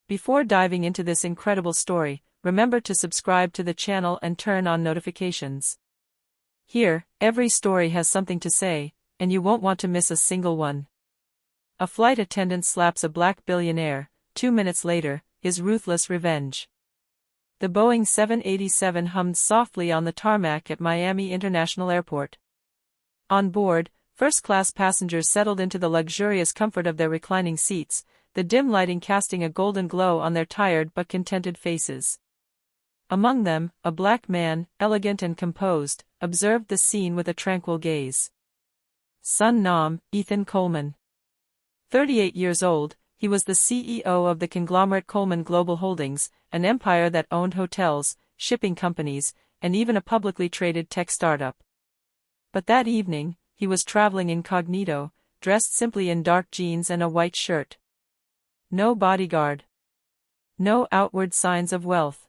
Before diving into this incredible story, remember to subscribe to the channel and turn on notifications. Here, every story has something to say, and you won't want to miss a single one. A flight attendant slaps a black billionaire. 2 minutes later, his ruthless revenge. The Boeing 787 hummed softly on the tarmac at Miami International Airport. On board, first-class passengers settled into the luxurious comfort of their reclining seats, the dim lighting casting a golden glow on their tired but contented faces. Among them, a black man, elegant and composed, observed the scene with a tranquil gaze. Son Nam, Ethan Coleman. 38 years old, he was the CEO of the conglomerate Coleman Global Holdings, an empire that owned hotels, shipping companies, and even a publicly traded tech startup. But that evening, he was traveling incognito, dressed simply in dark jeans and a white shirt. No bodyguard. No outward signs of wealth.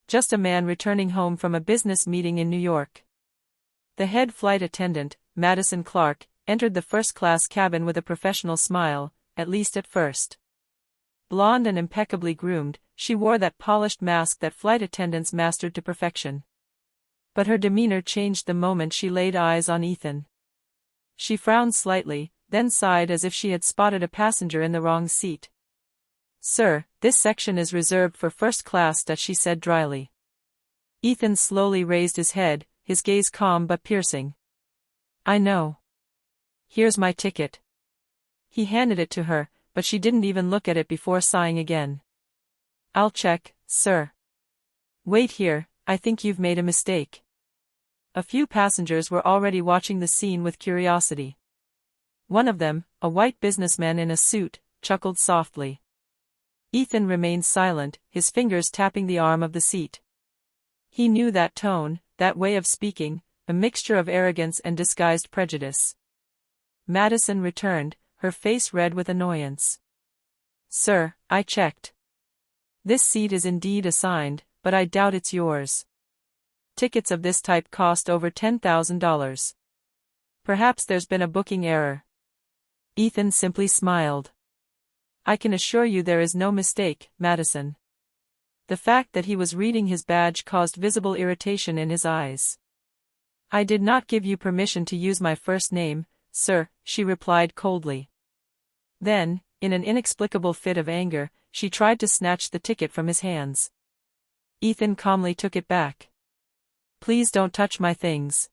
Just a man returning home from a business meeting in New York. The head flight attendant, Madison Clark, entered the first-class cabin with a professional smile, at least at first. Blonde and impeccably groomed, she wore that polished mask that flight attendants mastered to perfection. But her demeanor changed the moment she laid eyes on Ethan. She frowned slightly, then sighed as if she had spotted a passenger in the wrong seat. "Sir, this section is reserved for first class," she said dryly. Ethan slowly raised his head, his gaze calm but piercing. "I know. Here's my ticket." He handed it to her, but she didn't even look at it before sighing again. "I'll check, sir." "Wait here, I think you've made a mistake." A few passengers were already watching the scene with curiosity. One of them, a white businessman in a suit, chuckled softly. Ethan remained silent, his fingers tapping the arm of the seat. He knew that tone, that way of speaking, a mixture of arrogance and disguised prejudice. Madison returned, her face red with annoyance. "Sir, I checked. This seat is indeed assigned, but I doubt it's yours. Tickets of this type cost over $10,000. Perhaps there's been a booking error." Ethan simply smiled. "I can assure you there is no mistake, Madison." The fact that he was reading his badge caused visible irritation in his eyes. "I did not give you permission to use my first name, sir," she replied coldly. Then, in an inexplicable fit of anger, she tried to snatch the ticket from his hands. Ethan calmly took it back. "Please don't touch my things.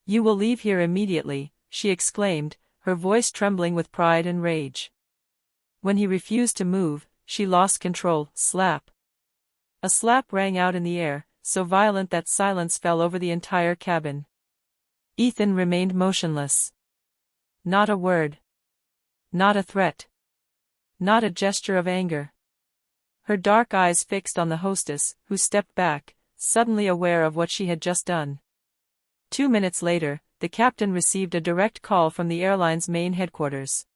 You will leave here immediately," she exclaimed, her voice trembling with pride and rage. When he refused to move, she lost control. Slap. A slap rang out in the air, so violent that silence fell over the entire cabin. Ethan remained motionless. Not a word. Not a threat. Not a gesture of anger. Her dark eyes fixed on the hostess, who stepped back, suddenly aware of what she had just done. 2 minutes later, the captain received a direct call from the airline's main headquarters.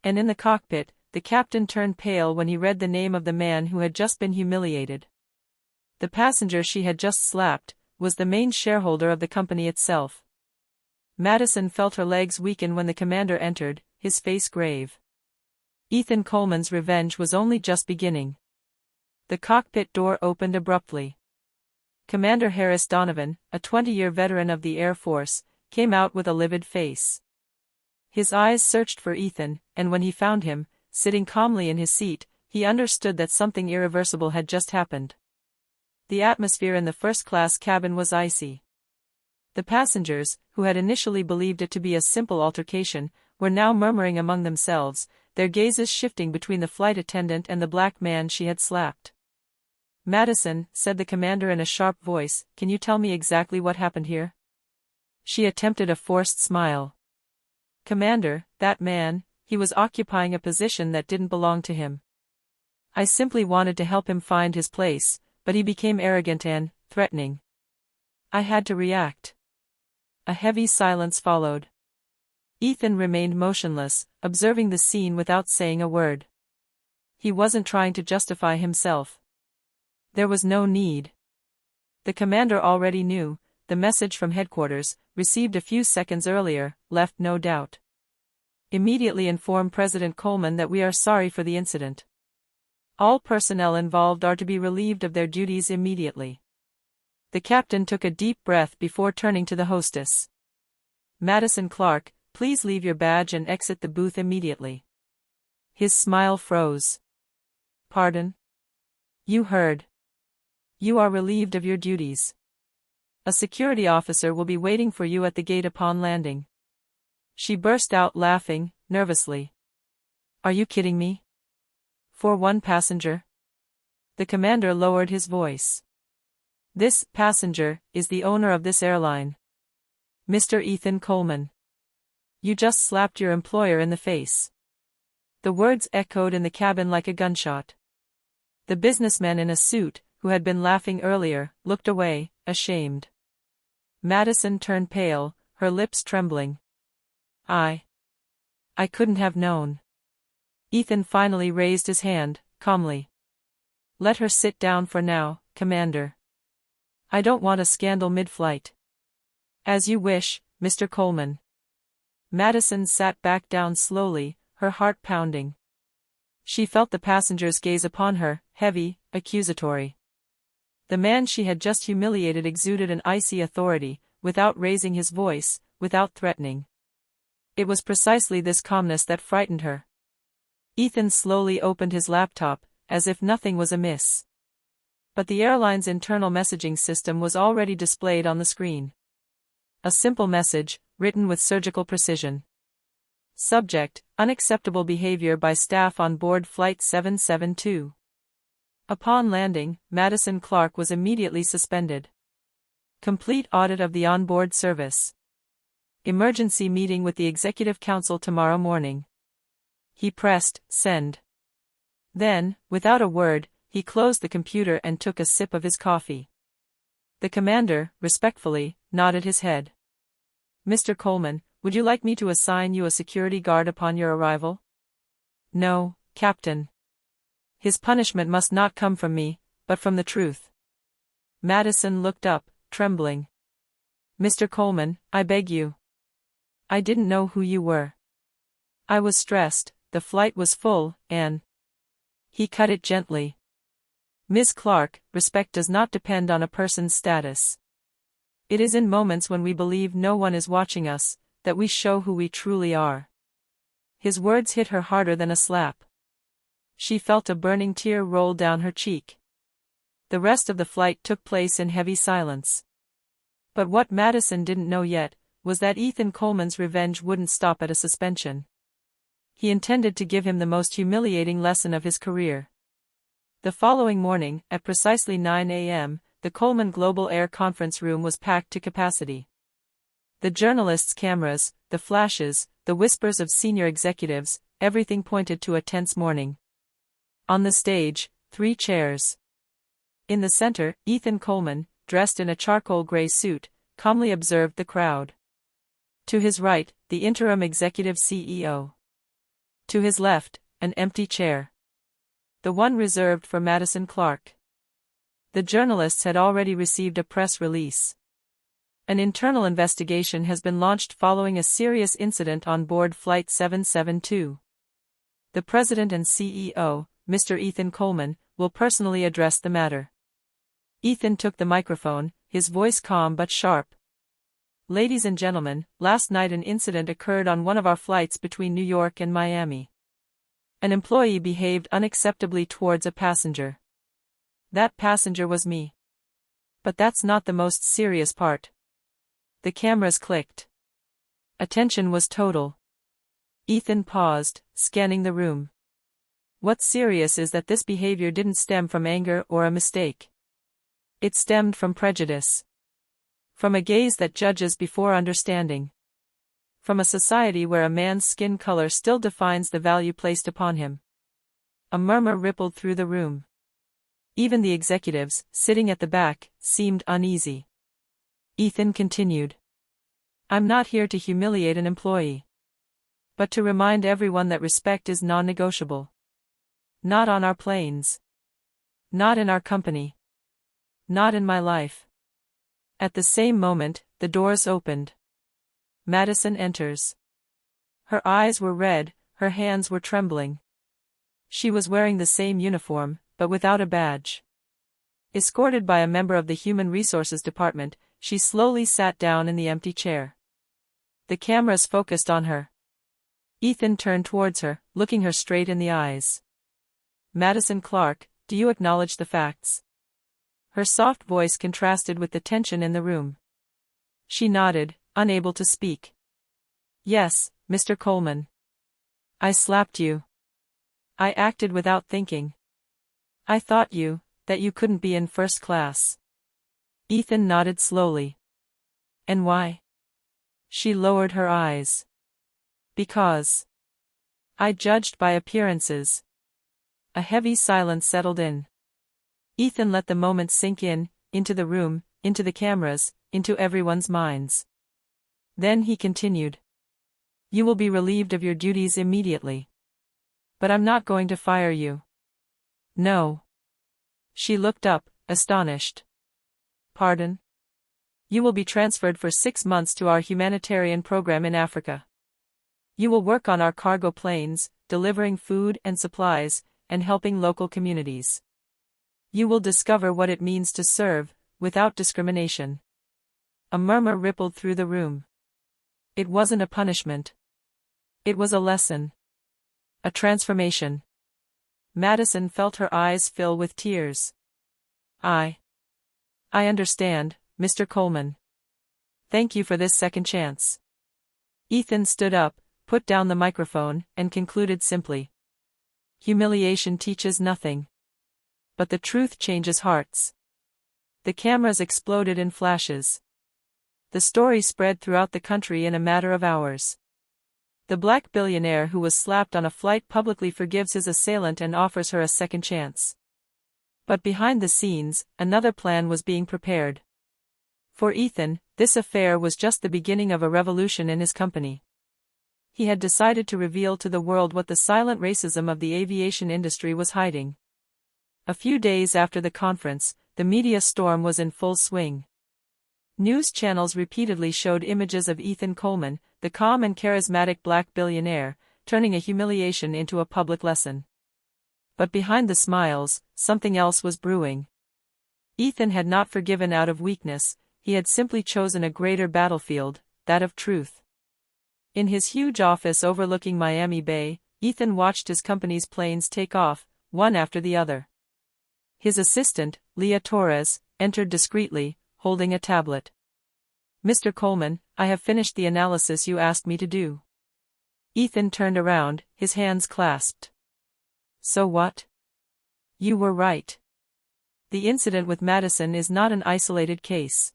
And in the cockpit, the captain turned pale when he read the name of the man who had just been humiliated. The passenger she had just slapped was the main shareholder of the company itself. Madison felt her legs weaken when the commander entered, his face grave. Ethan Coleman's revenge was only just beginning. The cockpit door opened abruptly. Commander Harris Donovan, a 20-year veteran of the Air Force, came out with a livid face. His eyes searched for Ethan, and when he found him, sitting calmly in his seat, he understood that something irreversible had just happened. The atmosphere in the first-class cabin was icy. The passengers, who had initially believed it to be a simple altercation, were now murmuring among themselves, their gazes shifting between the flight attendant and the black man she had slapped. "Madison," said the commander in a sharp voice, "can you tell me exactly what happened here?" She attempted a forced smile. "Commander, that man, he was occupying a position that didn't belong to him. I simply wanted to help him find his place, but he became arrogant and threatening. I had to react." A heavy silence followed. Ethan remained motionless, observing the scene without saying a word. He wasn't trying to justify himself. There was no need. The commander already knew, the message from headquarters, received a few seconds earlier, left no doubt. "Immediately inform President Coleman that we are sorry for the incident." All personnel involved are to be relieved of their duties immediately. The captain took a deep breath before turning to the hostess. Madison Clark, please leave your badge and exit the booth immediately. His smile froze. Pardon? You heard. You are relieved of your duties. A security officer will be waiting for you at the gate upon landing. She burst out laughing, nervously. Are you kidding me? For one passenger? The commander lowered his voice. This passenger is the owner of this airline. Mr. Ethan Coleman. You just slapped your employer in the face. The words echoed in the cabin like a gunshot. The businessman in a suit, who had been laughing earlier, looked away, ashamed. Madison turned pale, her lips trembling. I couldn't have known. Ethan finally raised his hand, calmly. Let her sit down for now, Commander. I don't want a scandal mid-flight. As you wish, Mr. Coleman. Madison sat back down slowly, her heart pounding. She felt the passenger's gaze upon her, heavy, accusatory. The man she had just humiliated exuded an icy authority, without raising his voice, without threatening. It was precisely this calmness that frightened her. Ethan slowly opened his laptop, as if nothing was amiss. But the airline's internal messaging system was already displayed on the screen. A simple message, written with surgical precision. Subject: unacceptable behavior by staff on board Flight 772. Upon landing, Madison Clark was immediately suspended. Complete audit of the onboard service. Emergency meeting with the Executive Council tomorrow morning. He pressed send. Then, without a word, he closed the computer and took a sip of his coffee. The commander, respectfully, nodded his head. Mr. Coleman, would you like me to assign you a security guard upon your arrival? No, Captain. His punishment must not come from me, but from the truth. Madison looked up, trembling. Mr. Coleman, I beg you. I didn't know who you were. I was stressed, the flight was full, and... He cut it gently. Ms. Clark, respect does not depend on a person's status. It is in moments when we believe no one is watching us, that we show who we truly are. His words hit her harder than a slap. She felt a burning tear roll down her cheek. The rest of the flight took place in heavy silence. But what Madison didn't know yet, was that Ethan Coleman's revenge wouldn't stop at a suspension. He intended to give him the most humiliating lesson of his career. The following morning, at precisely 9 a.m., the Coleman Global Air Conference Room was packed to capacity. The journalists' cameras, the flashes, the whispers of senior executives, everything pointed to a tense morning. On the stage, 3 chairs. In the center, Ethan Coleman, dressed in a charcoal gray suit, calmly observed the crowd. To his right, the interim executive CEO. To his left, an empty chair. The one reserved for Madison Clark. The journalists had already received a press release. An internal investigation has been launched following a serious incident on board Flight 772. The president and CEO, Mr. Ethan Coleman, will personally address the matter. Ethan took the microphone, his voice calm but sharp. Ladies and gentlemen, last night an incident occurred on one of our flights between New York and Miami. An employee behaved unacceptably towards a passenger. That passenger was me. But that's not the most serious part. The cameras clicked. Attention was total. Ethan paused, scanning the room. What's serious is that this behavior didn't stem from anger or a mistake. It stemmed from prejudice. From a gaze that judges before understanding. From a society where a man's skin color still defines the value placed upon him. A murmur rippled through the room. Even the executives, sitting at the back, seemed uneasy. Ethan continued. I'm not here to humiliate an employee. But to remind everyone that respect is non-negotiable. Not on our planes. Not in our company. Not in my life. At the same moment, the doors opened. Madison enters. Her eyes were red, her hands were trembling. She was wearing the same uniform, but without a badge. Escorted by a member of the Human Resources Department, she slowly sat down in the empty chair. The cameras focused on her. Ethan turned towards her, looking her straight in the eyes. "Madison Clark, do you acknowledge the facts?" Her soft voice contrasted with the tension in the room. She nodded, unable to speak. "Yes, Mr. Coleman. I slapped you. I acted without thinking. I thought that you couldn't be in first class." Ethan nodded slowly. "And why?" She lowered her eyes. "Because I judged by appearances." A heavy silence settled in. Ethan let the moment sink in, into the room, into the cameras, into everyone's minds. Then he continued. "You will be relieved of your duties immediately. But I'm not going to fire you." "No." She looked up, astonished. "Pardon?" "You will be transferred for 6 months to our humanitarian program in Africa. You will work on our cargo planes, delivering food and supplies, and helping local communities. You will discover what it means to serve, without discrimination." A murmur rippled through the room. It wasn't a punishment. It was a lesson. A transformation. Madison felt her eyes fill with tears. I understand, Mr. Coleman. Thank you for this second chance." Ethan stood up, put down the microphone, and concluded simply. "Humiliation teaches nothing. But the truth changes hearts." The cameras exploded in flashes. The story spread throughout the country in a matter of hours. The black billionaire who was slapped on a flight publicly forgives his assailant and offers her a second chance. But behind the scenes, another plan was being prepared. For Ethan, this affair was just the beginning of a revolution in his company. He had decided to reveal to the world what the silent racism of the aviation industry was hiding. A few days after the conference, the media storm was in full swing. News channels repeatedly showed images of Ethan Coleman, the calm and charismatic black billionaire, turning a humiliation into a public lesson. But behind the smiles, something else was brewing. Ethan had not forgiven out of weakness, he had simply chosen a greater battlefield, that of truth. In his huge office overlooking Miami Bay, Ethan watched his company's planes take off, one after the other. His assistant, Leah Torres, entered discreetly, holding a tablet. "Mr. Coleman, I have finished the analysis you asked me to do." Ethan turned around, his hands clasped. "So what?" "You were right. The incident with Madison is not an isolated case."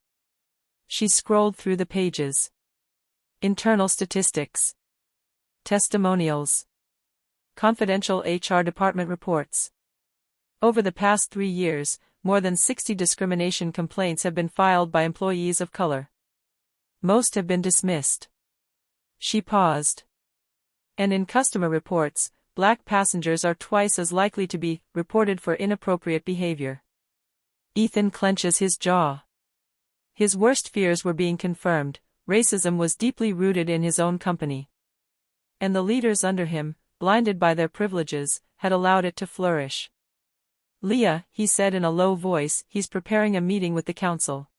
She scrolled through the pages. Internal statistics. Testimonials. Confidential HR department reports. Over the past 3 years, more than 60 discrimination complaints have been filed by employees of color. Most have been dismissed. She paused. And in customer reports, black passengers are twice as likely to be reported for inappropriate behavior. Ethan clenches his jaw. His worst fears were being confirmed. Racism was deeply rooted in his own company. And the leaders under him, blinded by their privileges, had allowed it to flourish. "Leah," he said in a low voice, "he's preparing a meeting with the council.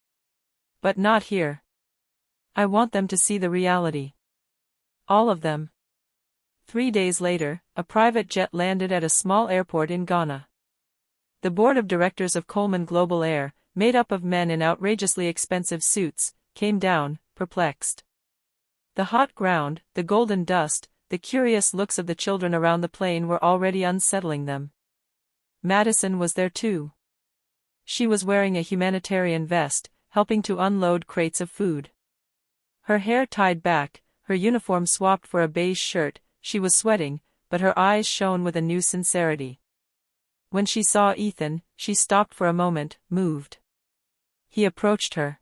But not here. I want them to see the reality. All of them." 3 days later, a private jet landed at a small airport in Ghana. The board of directors of Coleman Global Air, made up of men in outrageously expensive suits, came down, perplexed. The hot ground, the golden dust, the curious looks of the children around the plane were already unsettling them. Madison was there too. She was wearing a humanitarian vest, helping to unload crates of food. Her hair tied back, her uniform swapped for a beige shirt, she was sweating, but her eyes shone with a new sincerity. When she saw Ethan, she stopped for a moment, moved. He approached her.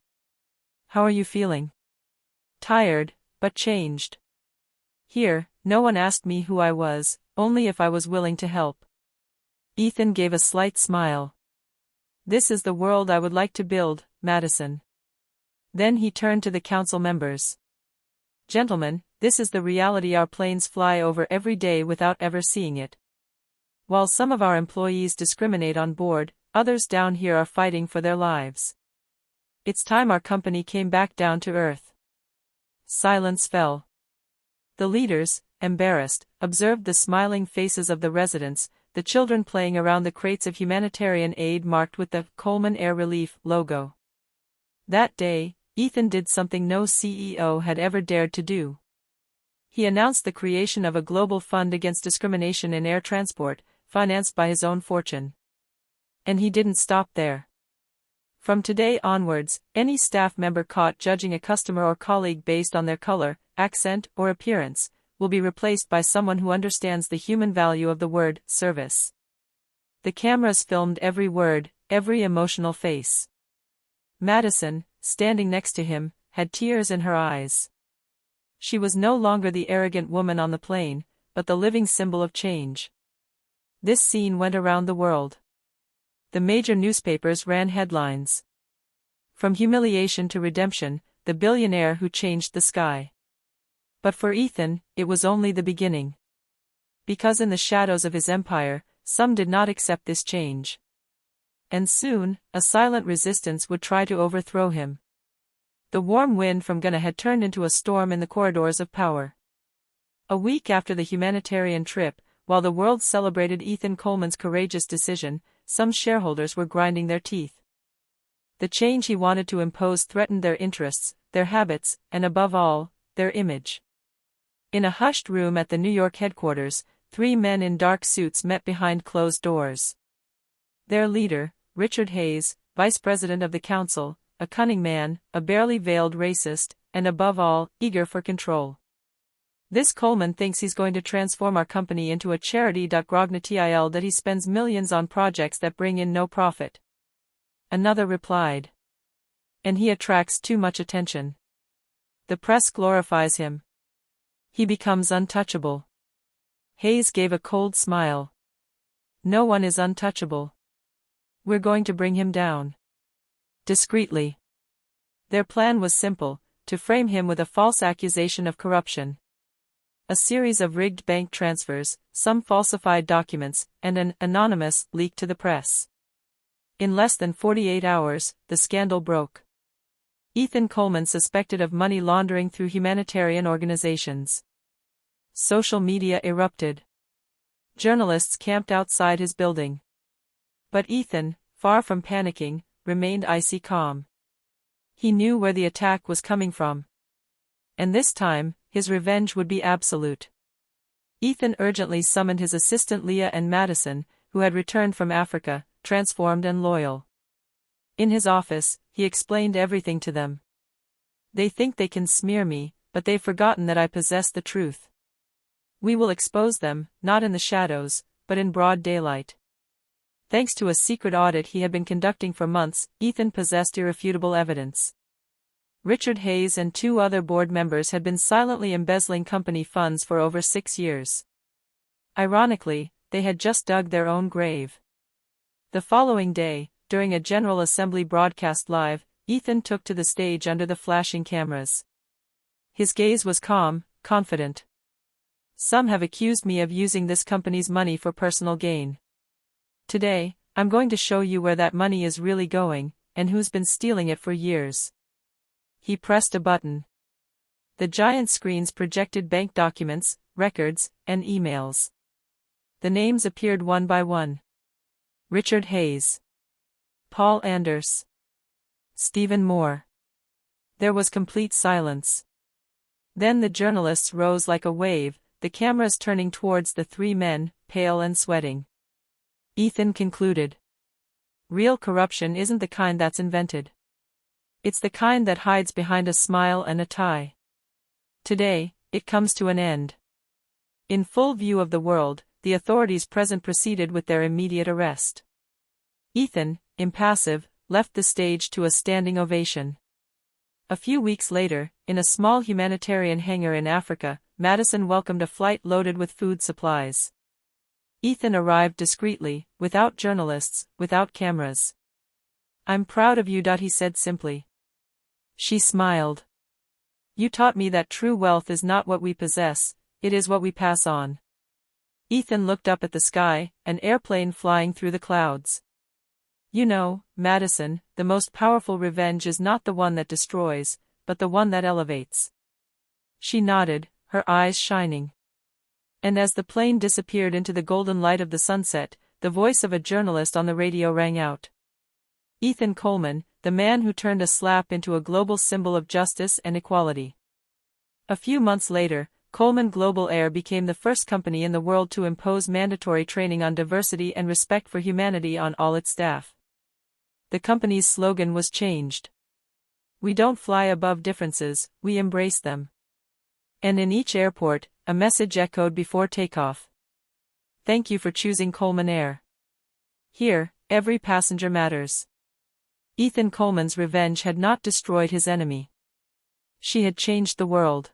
"How are you feeling?" "Tired, but changed. Here, no one asked me who I was, only if I was willing to help." Ethan gave a slight smile. "This is the world I would like to build, Madison." Then he turned to the council members. "Gentlemen, this is the reality our planes fly over every day without ever seeing it. While some of our employees discriminate on board, others down here are fighting for their lives. It's time our company came back down to earth." Silence fell. The leaders, embarrassed, observed the smiling faces of the residents, the children playing around the crates of humanitarian aid marked with the Coleman Air Relief logo. That day, Ethan did something no CEO had ever dared to do. He announced the creation of a global fund against discrimination in air transport, financed by his own fortune. And he didn't stop there. From today onwards, any staff member caught judging a customer or colleague based on their color, accent, or appearance, will be replaced by someone who understands the human value of the word service. The cameras filmed every word, every emotional face. Madison, standing next to him, had tears in her eyes. She was no longer the arrogant woman on the plane, but the living symbol of change. This scene went around the world. The major newspapers ran headlines. From humiliation to redemption, the billionaire who changed the sky. But for Ethan, it was only the beginning. Because in the shadows of his empire, some did not accept this change. And soon, a silent resistance would try to overthrow him. The warm wind from Ghana had turned into a storm in the corridors of power. A week after the humanitarian trip, while the world celebrated Ethan Coleman's courageous decision, some shareholders were grinding their teeth. The change he wanted to impose threatened their interests, their habits, and above all, their image. In a hushed room at the New York headquarters, 3 men in dark suits met behind closed doors. Their leader, Richard Hayes, vice president of the council, a cunning man, a barely veiled racist, and above all, eager for control. "This Coleman thinks he's going to transform our company into a charity. Grognatil that he spends millions on projects that bring in no profit." Another replied. "And he attracts too much attention. The press glorifies him. He becomes untouchable." Hayes gave a cold smile. "No one is untouchable. We're going to bring him down. Discreetly." Their plan was simple, to frame him with a false accusation of corruption. A series of rigged bank transfers, some falsified documents, and an anonymous leak to the press. In less than 48 hours, the scandal broke. Ethan Coleman suspected of money laundering through humanitarian organizations. Social media erupted. Journalists camped outside his building. But Ethan, far from panicking, remained icy calm. He knew where the attack was coming from. And this time, his revenge would be absolute. Ethan urgently summoned his assistant Leah and Madison, who had returned from Africa, transformed and loyal. In his office, he explained everything to them. "They think they can smear me, but they've forgotten that I possess the truth. We will expose them, not in the shadows, but in broad daylight." Thanks to a secret audit he had been conducting for months, Ethan possessed irrefutable evidence. Richard Hayes and 2 other board members had been silently embezzling company funds for over 6 years. Ironically, they had just dug their own grave. The following day, during a General Assembly broadcast live, Ethan took to the stage under the flashing cameras. His gaze was calm, confident. "Some have accused me of using this company's money for personal gain. Today, I'm going to show you where that money is really going, and who's been stealing it for years." He pressed a button. The giant screens projected bank documents, records, and emails. The names appeared one by one. Richard Hayes. Paul Anders. Stephen Moore. There was complete silence. Then the journalists rose like a wave, the cameras turning towards the 3 men, pale and sweating. Ethan concluded. "Real corruption isn't the kind that's invented. It's the kind that hides behind a smile and a tie. Today, it comes to an end." In full view of the world, the authorities present proceeded with their immediate arrest. Ethan, impassive, left the stage to a standing ovation. A few weeks later, in a small humanitarian hangar in Africa, Madison welcomed a flight loaded with food supplies. Ethan arrived discreetly, without journalists, without cameras. "I'm proud of you," he said simply. She smiled. "You taught me that true wealth is not what we possess, it is what we pass on." Ethan looked up at the sky, an airplane flying through the clouds. You know, Madison, the most powerful revenge is not the one that destroys, but the one that elevates. She nodded, her eyes shining. And as the plane disappeared into the golden light of the sunset, the voice of a journalist on the radio rang out. Ethan Coleman, the man who turned a slap into a global symbol of justice and equality. A few months later, Coleman Global Air became the first company in the world to impose mandatory training on diversity and respect for humanity on all its staff. The company's slogan was changed. We don't fly above differences, we embrace them. And in each airport, a message echoed before takeoff. Thank you for choosing Coleman Air. Here, every passenger matters. Ethan Coleman's revenge had not destroyed his enemy. She had changed the world.